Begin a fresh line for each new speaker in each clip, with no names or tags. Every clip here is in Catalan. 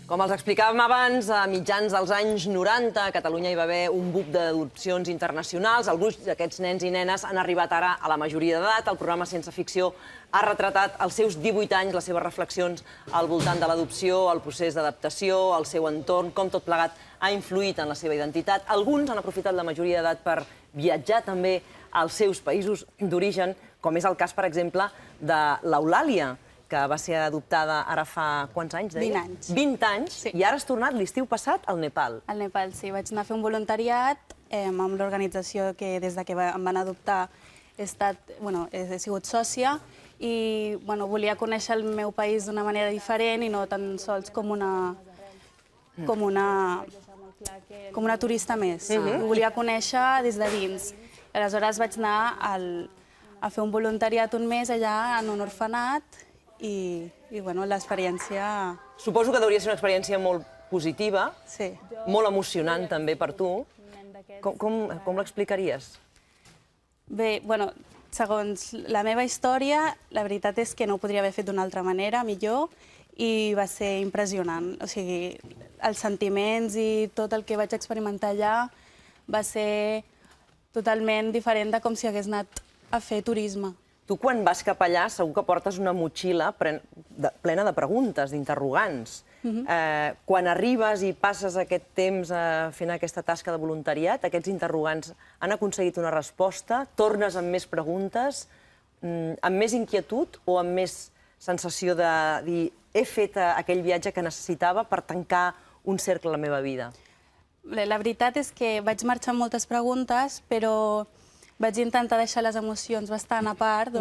Com els explicàvem abans, a mitjans dels anys 90 a Catalunya hi va haver un boom d'adopcions internacionals. El gruix d'aquests nens i nenes han arribat ara a la majoria d'edat. El programa Sense Ficció ha retratat els seus 18 anys, les seves reflexions al voltant de l'adopció, el procés d'adaptació, el seu entorn, com tot plegat ha influït en la seva identitat. Alguns han aprofitat la majoria d'edat per viatjar també als seus països d'origen, com és el cas, per exemple, de l'Eulàlia, que va ser adoptada ara fa quants anys, deia?
20 anys.
20 anys,
Sí.
I ara has tornat l'estiu passat al Nepal.
Al Nepal, sí. Vaig anar a fer un voluntariat amb l'organització que des que em van adoptar he sigut sòcia i volia conèixer el meu país d'una manera diferent i no tan sols com una turista més. Ho volia conèixer des de dins. Aleshores vaig anar a fer un voluntariat un mes allà en un orfenat i l'experiència...
Suposo que hauria ser una experiència molt positiva,
Sí.
molt emocionant també per tu. Com l'explicaries?
Bé, segons la meva història, la veritat és que no ho podria haver fet d'una altra manera, millor, i va ser impressionant. O sigui, els sentiments i tot el que vaig experimentar allà va ser totalment diferent de com si hagués anat a fer turisme.
Tu, quan vas cap allà, segur que portes una motxilla plena de preguntes, d'interrogants. Quan arribes i passes aquest temps fent aquesta tasca de voluntariat, aquests interrogants han aconseguit una resposta? Tornes amb més preguntes, amb més inquietud o amb més sensació de dir he fet aquell viatge que necessitava per tancar un cercle a la meva vida?
La veritat és que vaig marxar amb moltes preguntes, però vaig intentar deixar les emocions bastant a part.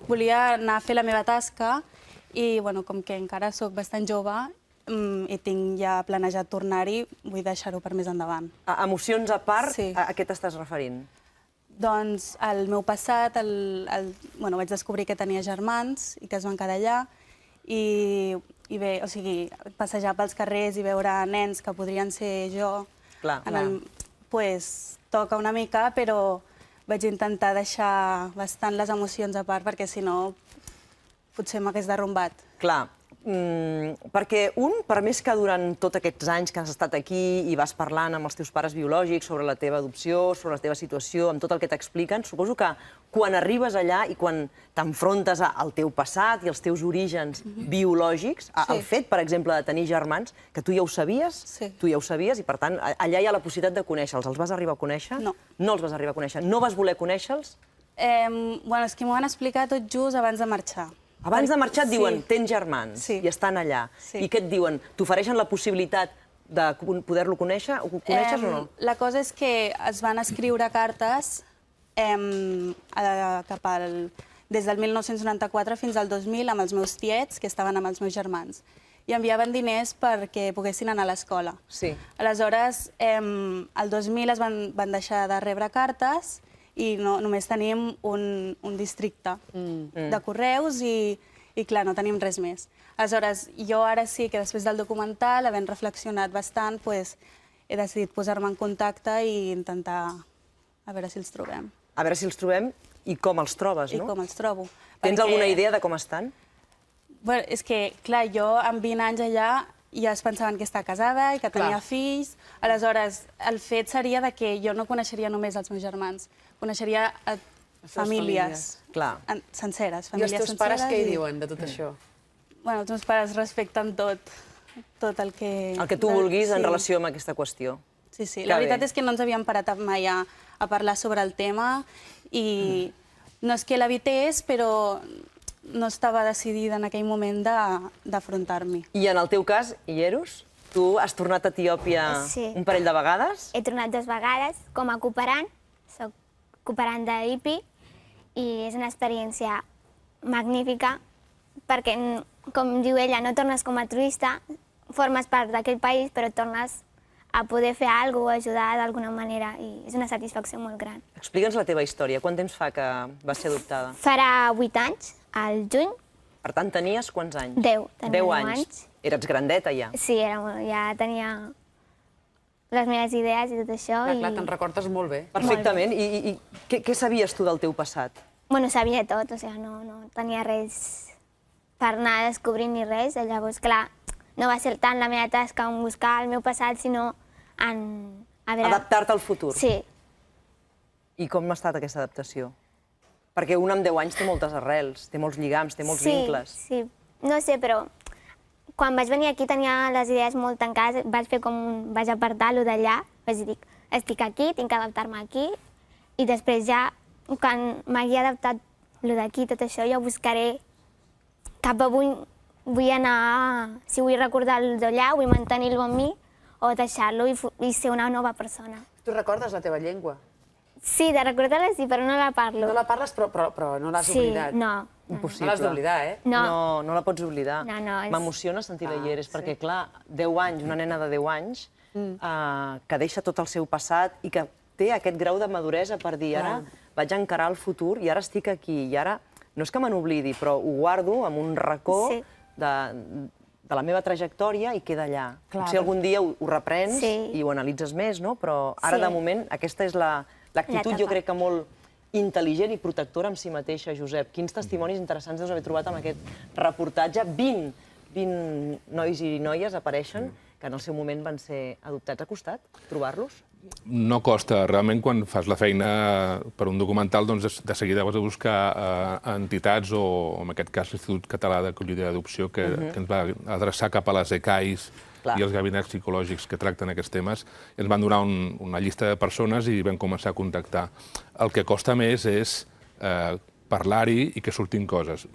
Volia anar a fer la meva tasca i, com que encara sóc bastant jove i tinc ja planejat tornar-hi, vull deixar-ho per més endavant.
Emocions a part,
Sí.
a què t'estàs referint?
Doncs al meu passat vaig descobrir que tenia germans i que es van quedar allà i bé, o sigui, passejar pels carrers i veure nens que podrien ser jo, toca una mica, però vaig intentar deixar bastant les emocions a part perquè si no potser m'hagués derrumbat.
Clar, perquè per més que durant tots aquests anys que has estat aquí i vas parlant amb els teus pares biològics sobre la teva adopció, sobre la teva situació, amb tot el que t'expliquen, suposo que quan arribes allà i quan t'enfrontes al teu passat i als teus orígens biològics, el fet, per exemple, de tenir germans, que tu ja ho sabies, tu ja ho sabies, i per tant, allà hi ha la possibilitat de conèixer-los. Els vas arribar a conèixer?
No.
No els vas arribar a conèixer. No vas voler conèixer-los?
És que m'ho van explicar tot just abans de marxar.
Abans de marxar et diuen, tens germans, i estan allà. I què et diuen? T'ofereixen la possibilitat de poder-lo conèixer? Ho coneixes o no?
La cosa és que es van escriure cartes des del 1994 fins al 2000 amb els meus tiets, que estaven amb els meus germans. I enviaven diners perquè poguessin anar a l'escola. Aleshores, el 2000 es van deixar de rebre cartes i només tenim un districte de correus i, clar, no tenim res més. Aleshores, jo ara sí que després del documental, havent reflexionat bastant, he decidit posar-me en contacte i intentar a veure si els trobem.
A veure si els trobem i com els trobes, no?
I com els trobo.
Tens alguna idea de com estan?
És que, clar, jo amb 20 anys allà ja es pensaven que estava casada i que tenia fills. Aleshores, el fet seria que jo no coneixeria només els meus germans, coneixeria famílies senceres.
I els teus pares què hi diuen de tot això?
Els meus pares respecten tot el que...
El que tu vulguis en relació amb aquesta qüestió.
Sí, sí. La veritat és que no ens havíem parat mai a parlar sobre el tema i no és que l'evités, però no estava decidida en aquell moment d'afrontar-m'hi.
I en el teu cas, Ierus, tu has tornat a Etiòpia un parell de vegades?
He tornat 2 vegades com a cooperant, soc cooperant d'IPI, i és una experiència magnífica perquè, com diu ella, no tornes com a turista, formes part d'aquell país, però tornes a poder fer alguna cosa, ajudar d'alguna manera, i és una satisfacció molt gran.
Explica'ns la teva història. Quant temps fa que vas ser adoptada?
Farà 8 anys, al juny.
Per tant, tenies quants anys?
10. Tenia
10 anys. Eres grandeta, ja.
Sí, ja tenia les meves idees i tot això.
Clar, te'n recordes molt bé.
Perfectament. I què sabies tu del teu passat?
Bueno, sabia tot, o sigui, no tenia res per anar descobrint ni res. Llavors, clar, no va ser tant la meva tasca en buscar el meu passat, sinó en...
Adaptar-te al futur.
Sí.
I com ha estat aquesta adaptació? Perquè un amb 10 anys té moltes arrels, té molts lligams, té molts vincles.
Sí, no sé, però quan vaig venir aquí tenia les idees molt tancades, vaig apartar-lo d'allà, vaig dir, estic aquí, tinc que adaptar-me aquí, i després ja, quan m'hagi adaptat lo d'aquí, tot això, jo buscaré cap a vull anar, si vull recordar el d'allà, vull mantenir-lo amb mi, o deixar-lo i ser una nova persona.
Tu recordes la teva llengua?
Sí, de recordar-la sí, però no la parlo.
No la parles, però no l'has oblidat.
Sí, no.
Impossible.
No l'has d'oblidar, eh?
No la pots oblidar.
No,
M'emociona sentir la Lleres, perquè, clar, 10 anys, una nena de 10 anys, que deixa tot el seu passat i que té aquest grau de maduresa per dir, ara vaig encarar el futur i ara estic aquí, i ara no és que me n'oblidi, però ho guardo en un racó de la meva trajectòria i queda allà. Potser algun dia ho reprens i ho analitzes més, no? Però ara, de moment, aquesta és l'actitud, jo crec que molt intel·ligent i protectora amb si mateixa, Josep. Quins testimonis interessants deus haver trobat amb aquest reportatge. 20 nois i noies apareixen que en el seu moment van ser adoptats. Ha costat trobar-los?
No costa. Realment, quan fas la feina per un documental, doncs de seguida vas a buscar entitats, o en aquest cas l'Institut Català d'Acollida i Adopció, que ens va adreçar cap a les ECAIs i els gabinets psicològics que tracten aquests temes. Ens van donar una llista de persones i vam començar a contactar. El que costa més és parlar-hi i que surtin coses.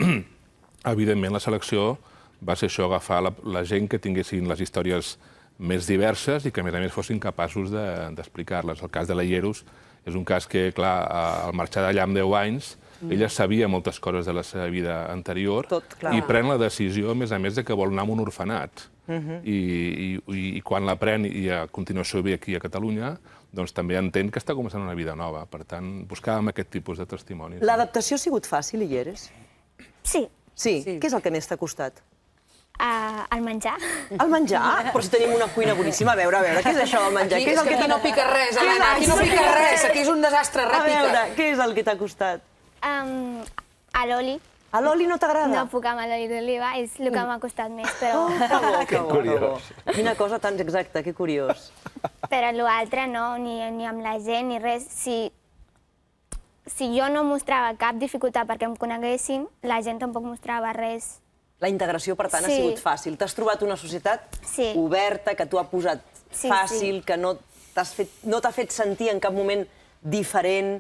Evidentment, la selecció va ser això, agafar la gent que tinguessin les històries més diverses i que, a més, fossin capaços d'explicar-les. El cas de la Lleros és un cas que, clar, al marxar d'allà amb 10 anys, ella sabia moltes coses de la seva vida anterior i pren la decisió, a més, de que vol anar a un orfenat. I quan la pren i a continuació ve aquí a Catalunya, doncs també entén que està començant una vida nova. Per tant, buscàvem aquest tipus de testimonis.
L'adaptació ha sigut fàcil, Lleres?
Sí.
Sí? Què és el que més t'ha costat?
El menjar.
El menjar? Però si tenim una cuina boníssima. A veure, què és això del menjar?
Aquí no pica res, Helena, aquí no pica res. Aquí és un desastre,
A veure, què és el que t'ha costat?
A l'oli.
A l'oli no t'agrada?
No puc amb l'oli d'oliva, és el que m'ha costat més, però...
Que curiós. Quina cosa tan exacta, que curiós.
Però l'altre no, ni amb la gent, ni res. Si jo no mostrava cap dificultat perquè em coneguessin, la gent tampoc mostrava res.
La integració, per tant, ha sigut fàcil. T'has trobat una societat oberta, que t'ho ha posat fàcil, que no t'ha fet sentir en cap moment diferent.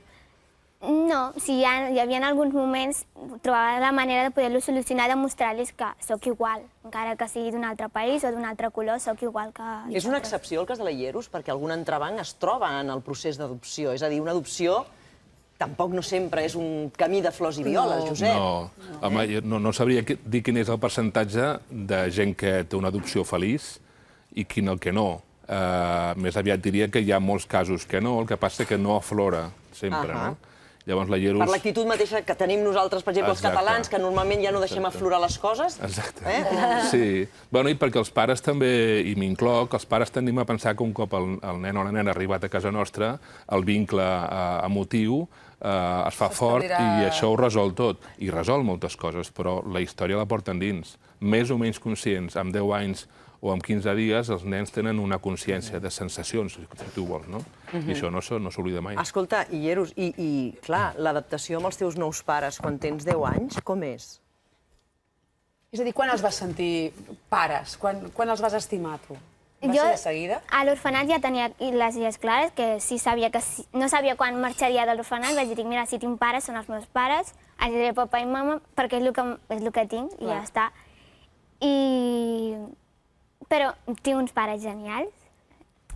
No, hi havia alguns moments, trobava la manera de poder-lo solucionar, de mostrar-los que sóc igual, encara que sigui d'un altre país o d'un altre color, sóc igual que...
És una excepció el cas de la Lleros, perquè algun entrebanc es troba en el procés d'adopció. És a dir, una adopció tampoc no sempre és un camí de flors i violes, Josep.
No, home, no sabria dir quin és el percentatge de gent que té una adopció feliç i quin el que no. Més aviat diria que hi ha molts casos que no, el que passa és que no aflora sempre, no? Llavors la Lleros...
Per l'actitud mateixa que tenim nosaltres, per exemple, els catalans, que normalment ja no deixem aflorar les coses.
Exacte. Sí. Bueno, i perquè els pares també, i m'incloc, els pares tendim a pensar que un cop el nen o la nena ha arribat a casa nostra, el vincle emotiu es fa fort i això ho resol tot. I resol moltes coses, però la història la porten dins. Més o menys conscients, amb 10 anys o amb 15 dies, els nens tenen una consciència de sensacions, si tu vols, no? I això no s'oblida mai.
Escolta, i Lleros, i clar, l'adaptació amb els teus nous pares quan tens 10 anys, com és?
És a dir, quan els vas sentir pares? Quan els vas estimar, tu? Va ser de seguida?
A l'orfenat ja tenia les idees clares, que no sabia quan marxaria de l'orfenat, vaig dir, mira, si tinc pares, són els meus pares, els diré papa i mama, perquè és el que tinc, i ja està. Però tinc uns pares genials,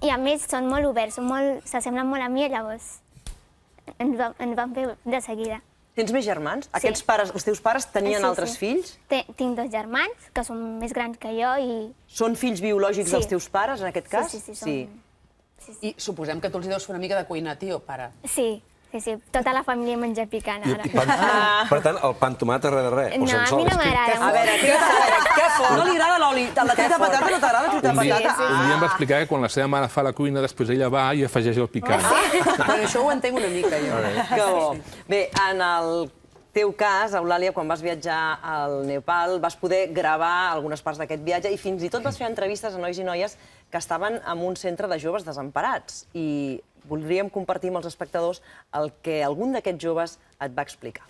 i a més són molt oberts, s'assemblen molt a mi, llavors ens van fer de seguida.
Tens més germans? Aquests pares, els teus pares tenien altres fills?
Tinc 2 germans, que són més grans que jo i...
Són fills biològics dels teus pares, en aquest cas?
Sí.
I suposem que tu els deus fer una mica de cuina, tio, pare.
Sí. Tota la família menja picant, ara.
Per tant, el pa amb tomat a res de res.
No, a mi no m'agrada.
A veure, què fort? No li agrada l'oli. La truita de patata no t'agrada la truita de patata?
Un dia em va explicar que quan la seva mare fa la cuina, després ella va i afegeix el picant.
Però això ho entenc una mica, jo.
Que bo. Bé, en el teu cas, Eulàlia, quan vas viatjar al Nepal, vas poder gravar algunes parts d'aquest viatge i fins i tot vas fer entrevistes a nois i noies que estaven en un centre de joves desemparats. I voldríem compartir amb els espectadors el que algun d'aquests joves et va explicar.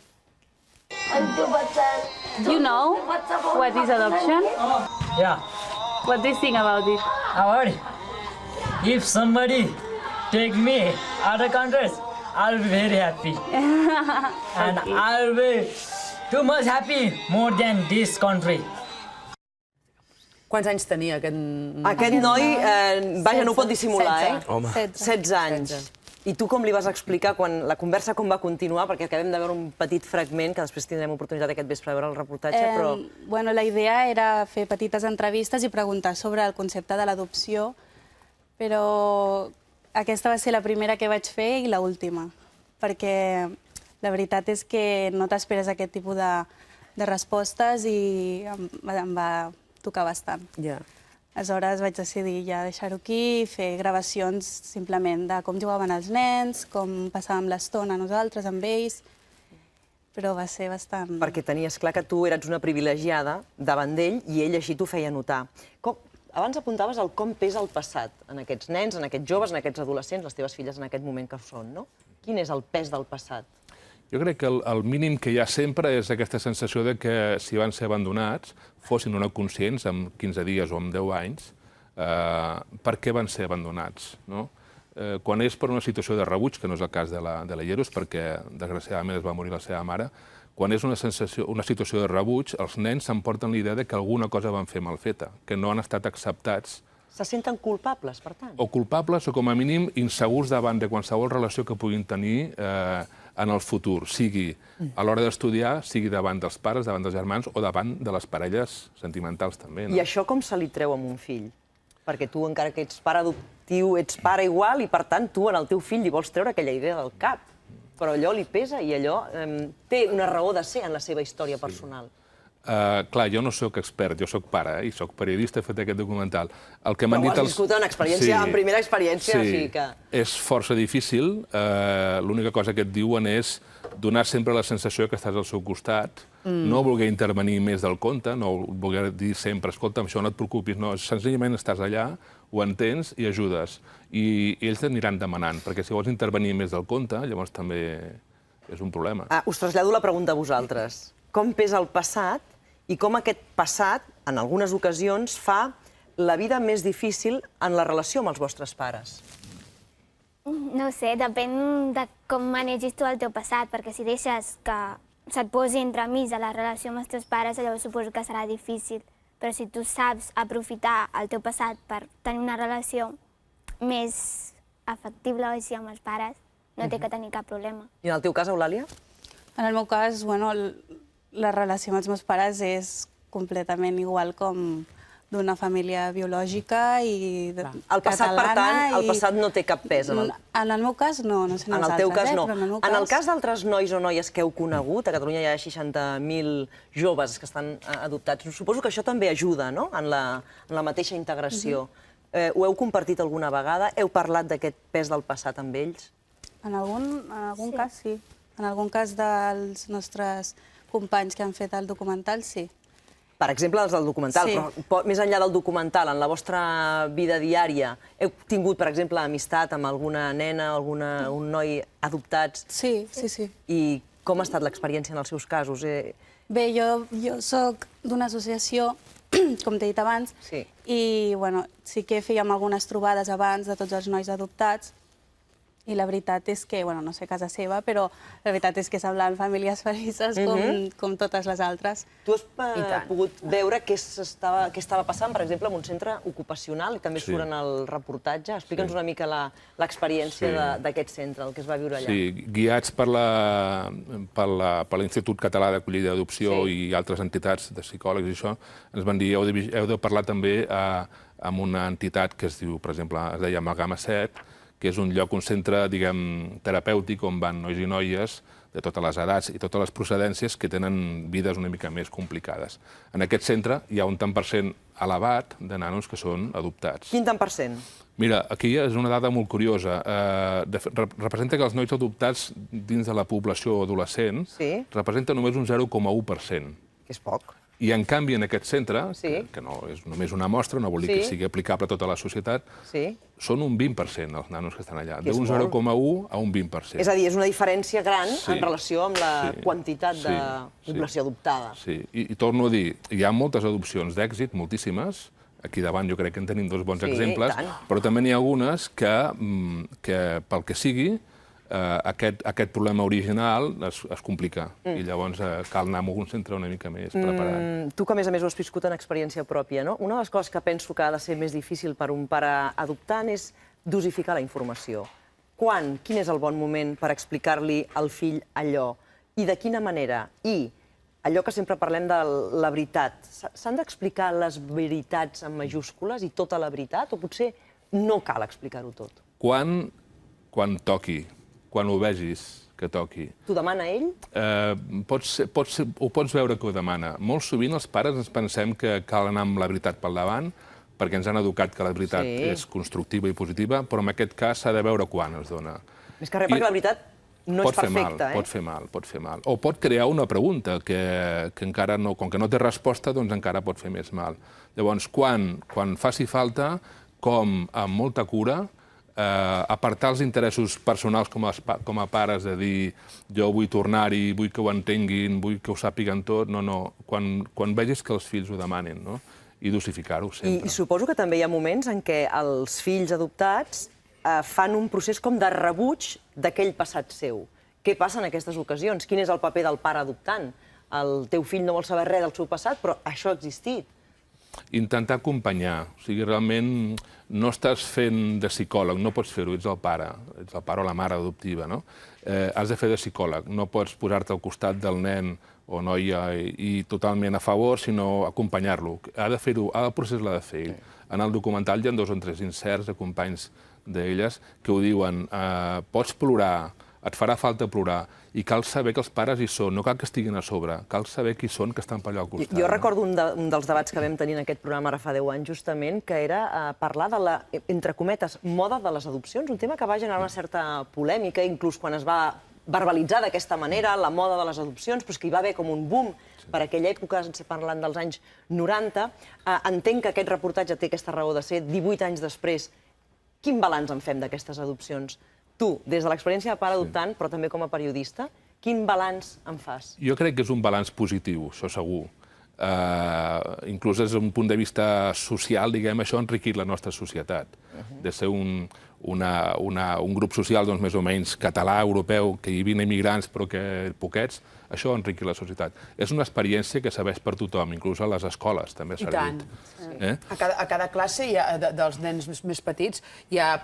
You know what is adoption?
Yeah,
What do you think about it?
about it. If somebody take me other countries, I'll be very happy. And I'll be too much happy more than this country.
Quants anys tenia aquest...
Aquest noi, vaja, no ho pot dissimular, eh?
16
anys. I tu com li vas explicar quan la conversa com va continuar? Perquè acabem de veure un petit fragment, que després tindrem oportunitat aquest vespre de veure el reportatge, però...
Bueno, la idea era fer petites entrevistes i preguntar sobre el concepte de l'adopció, però aquesta va ser la primera que vaig fer i l'última, perquè la veritat és que no t'esperes aquest tipus de respostes i em va tocar bastant. Aleshores vaig decidir ja deixar-ho aquí i fer gravacions simplement de com jugaven els nens, com passàvem l'estona nosaltres amb ells, però va ser bastant...
Perquè tenies clar que tu eres una privilegiada davant d'ell i ell així t'ho feia notar. Abans apuntaves el com pesa el passat en aquests nens, en aquests joves, en aquests adolescents, les teves filles en aquest moment que són, no? Quin és el pes del passat?
Jo crec que el mínim que hi ha sempre és aquesta sensació de que si van ser abandonats, fossin o no conscients, amb 15 dies o amb 10 anys, per què van ser abandonats, no? Quan és per una situació de rebuig, que no és el cas de la Lleros, perquè desgraciadament es va morir la seva mare, quan és una situació de rebuig, els nens s'emporten la idea de que alguna cosa van fer mal feta, que no han estat acceptats.
Se senten culpables, per tant?
O culpables o, com a mínim, insegurs davant de qualsevol relació que puguin tenir en el futur, sigui a l'hora d'estudiar, sigui davant dels pares, davant dels germans o davant de les parelles sentimentals, també.
I això com se li treu amb un fill? Perquè tu, encara que ets pare adoptiu, ets pare igual i, per tant, tu en el teu fill li vols treure aquella idea del cap. Però allò li pesa i allò té una raó de ser en la seva història personal.
Clar, jo no sóc expert, jo sóc pare i sóc periodista, he fet aquest documental. El que m'han dit
però has viscut una experiència, en primera experiència, o sigui que...
És força difícil. L'única cosa que et diuen és donar sempre la sensació que estàs al seu costat, no voler intervenir més del compte, no voler dir sempre, escolta, amb això no et preocupis, no, senzillament estàs allà, ho entens i ajudes. I ells t'aniran demanant, perquè si vols intervenir més del compte, llavors també és un problema.
Us trasllado la pregunta a vosaltres. Com pesa el passat i com aquest passat, en algunes ocasions, fa la vida més difícil en la relació amb els vostres pares?
No ho sé, depèn de com manegis tu el teu passat, perquè si deixes que se't posi entremig a la relació amb els teus pares, llavors suposo que serà difícil. Però si tu saps aprofitar el teu passat per tenir una relació més afectible o així amb els pares, no té que tenir cap problema.
I en el teu cas, Eulàlia?
En el meu cas, bueno, la relació amb els meus pares és completament igual com d'una família biològica i catalana.
El passat, per tant, el passat no té cap pes.
En el meu cas, no, no sé en els altres.
En el teu cas, no.
Però en el meu cas...
En el cas d'altres nois o noies que heu conegut, a Catalunya hi ha 60.000 joves que estan adoptats. Suposo que això també ajuda, no?, en la mateixa integració. Ho heu compartit alguna vegada? Heu parlat d'aquest pes del passat amb ells?
En algun cas, sí. En algun cas dels nostres companys que han fet el documental, sí.
Per exemple, els del documental, però més enllà del documental, en la vostra vida diària, heu tingut, per exemple, amistat amb alguna nena, un noi adoptats?
Sí, sí, sí.
I com ha estat l'experiència en els seus casos?
Bé, jo soc d'una associació, com t'he dit abans, i sí que fèiem algunes trobades abans de tots els nois adoptats, i la veritat és que, no sé casa seva, però la veritat és que semblaven famílies felices com totes les altres.
Tu has pogut veure què estava passant, per exemple, en un centre ocupacional, i també surt en el reportatge. Explica'ns una mica l'experiència d'aquest centre, el que es va viure allà. Sí,
guiats per l'Institut Català d'Acollida i Adopció i altres entitats de psicòlegs i això, ens van dir, heu de parlar també amb una entitat que es diu, per exemple, es deia Amalgama 7, que és un lloc, un centre, diguem, terapèutic, on van nois i noies de totes les edats i totes les procedències que tenen vides una mica més complicades. En aquest centre hi ha un tant per cent elevat de nanos que són adoptats.
Quin tant per cent?
Mira, aquí és una dada molt curiosa. Representa que els nois adoptats dins de la població adolescent representen només un 0,1%.
Que és poc.
I, en canvi, en aquest centre, que no és només una mostra, no vol dir que sigui aplicable a tota la societat, són un 20% els nanos que estan allà, d'un 0,1 a un 20%.
És a dir, és una diferència gran en relació amb la quantitat de població adoptada.
Sí, i torno a dir, hi ha moltes adopcions d'èxit, moltíssimes. Aquí davant jo crec que en tenim dos bons exemples, però també n'hi ha algunes que, pel que sigui, aquest problema original es complica i llavors cal anar a un centre una mica més preparat.
Tu, que a més ho has viscut en experiència pròpia, no? Una de les coses que penso que ha de ser més difícil per un pare adoptant és dosificar la informació. Quin és el bon moment per explicar-li al fill allò? I de quina manera? I allò que sempre parlem de la veritat, s'han d'explicar les veritats en majúscules i tota la veritat? O potser no cal explicar-ho tot?
Quan toqui, quan ho vegis que toqui.
T'ho demana ell?
Ho pots veure que ho demana. Molt sovint els pares ens pensem que cal anar amb la veritat pel davant, perquè ens han educat que la veritat és constructiva i positiva, però en aquest cas s'ha de veure quan es dona.
Més que res perquè la veritat no és perfecta,
Pot fer mal. O pot crear una pregunta que encara no, com que no té resposta, doncs encara pot fer més mal. Llavors, quan faci falta, com amb molta cura, apartar els interessos personals com a pares de dir jo vull tornar-hi, vull que ho entenguin, vull que ho sàpiguen tot, no. Quan vegis que els fills ho demanen, no? I dosificar-ho sempre.
I suposo que també hi ha moments en què els fills adoptats fan un procés com de rebuig d'aquell passat seu. Què passa en aquestes ocasions? Quin és el paper del pare adoptant? El teu fill no vol saber res del seu passat, però això ha existit.
Intentar acompanyar. O sigui, realment no estàs fent de psicòleg, no pots fer-ho, ets el pare o la mare adoptiva, no? Has de fer de psicòleg, no pots posar-te al costat del nen o noia i totalment a favor, sinó acompanyar-lo. El procés l'ha de fer ell. En el documental hi ha 2 o 3 inserts de companys d'elles que ho diuen, pots plorar, et farà falta plorar, i cal saber que els pares hi són, no cal que estiguin a sobre, cal saber qui són que estan per allà al costat.
Jo recordo un dels debats que vam tenir en aquest programa ara fa 10 anys, justament, que era parlar de la, entre cometes, moda de les adopcions, un tema que va generar una certa polèmica, inclús quan es va verbalitzar d'aquesta manera, la moda de les adopcions, però és que hi va haver com un boom per aquella època, parlant dels anys 90. Entenc que aquest reportatge té aquesta raó de ser 18 anys després. Quin balanç en fem d'aquestes adopcions? Tu, des de l'experiència de pare adoptant, però també com a periodista, quin balanç en fas?
Jo crec que és un balanç positiu, això segur. Inclús des d'un punt de vista social, diguem, això ha enriquit la nostra societat. De ser un grup social més o menys català, europeu, que hi havia immigrants però que poquets, això ha enriquit la societat. És una experiència que serveix per tothom, inclús a les escoles també ha servit.
I tant. A cada classe dels nens més petits hi ha,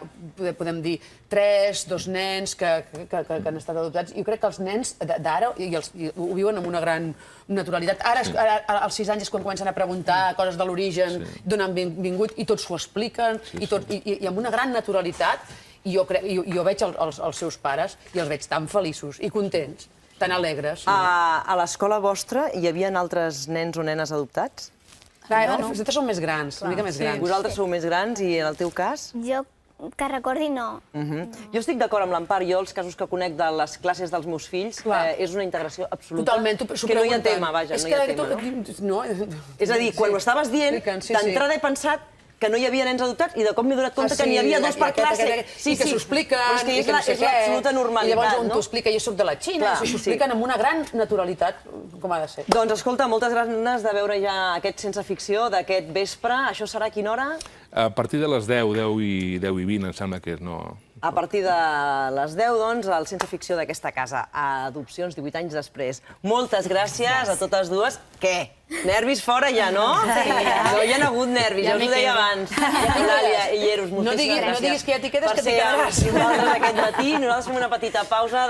podem dir, 2 nens que han estat adoptats. Jo crec que els nens d'ara ho viuen amb una gran naturalitat. Ara, als 6 anys, és quan comencen a preguntar coses de l'origen, d'on han vingut, i tots s'ho expliquen, i amb una gran naturalitat. I jo veig els seus pares i els veig tan feliços i contents, tan alegres.
A l'escola vostra hi havia altres nens o nenes adoptats?
Nosaltres som més grans, una mica més grans.
Vosaltres sou més grans i en el teu cas?
Jo, que recordi, no.
Jo estic d'acord amb l'Empar. Jo, els casos que conec de les classes dels meus fills, és una integració absoluta.
Totalment,
que no hi ha tema, vaja, no hi ha tema, no? És a dir, quan ho estaves dient, d'entrada he pensat que no hi havia nens adoptats i de cop m'he donat compte que n'hi havia 2 per classe.
I que s'ho expliquen.
Però és que és l'absoluta normalitat, no?
I llavors un t'ho explica, jo soc de la Xina, i s'ho expliquen amb una gran naturalitat, com ha de ser.
Doncs escolta, moltes ganes de veure ja aquest Sense Ficció d'aquest vespre. Això serà a quina hora?
A partir de les 10, 10 i 20, em sembla que és, no?
A partir de les 10, doncs, el Sense Ficció d'aquesta casa. Adopcions 18 anys després. Moltes gràcies a totes dues. Què? Nervis fora ja, no? No hi ha hagut nervis, ja us ho deia abans. Eulàlia i Lleros, moltíssimes gràcies.
No diguis que ja t'hi quedes, que t'hi quedaràs.
Per ser amb nosaltres aquest matí. Nosaltres fem una petita pausa.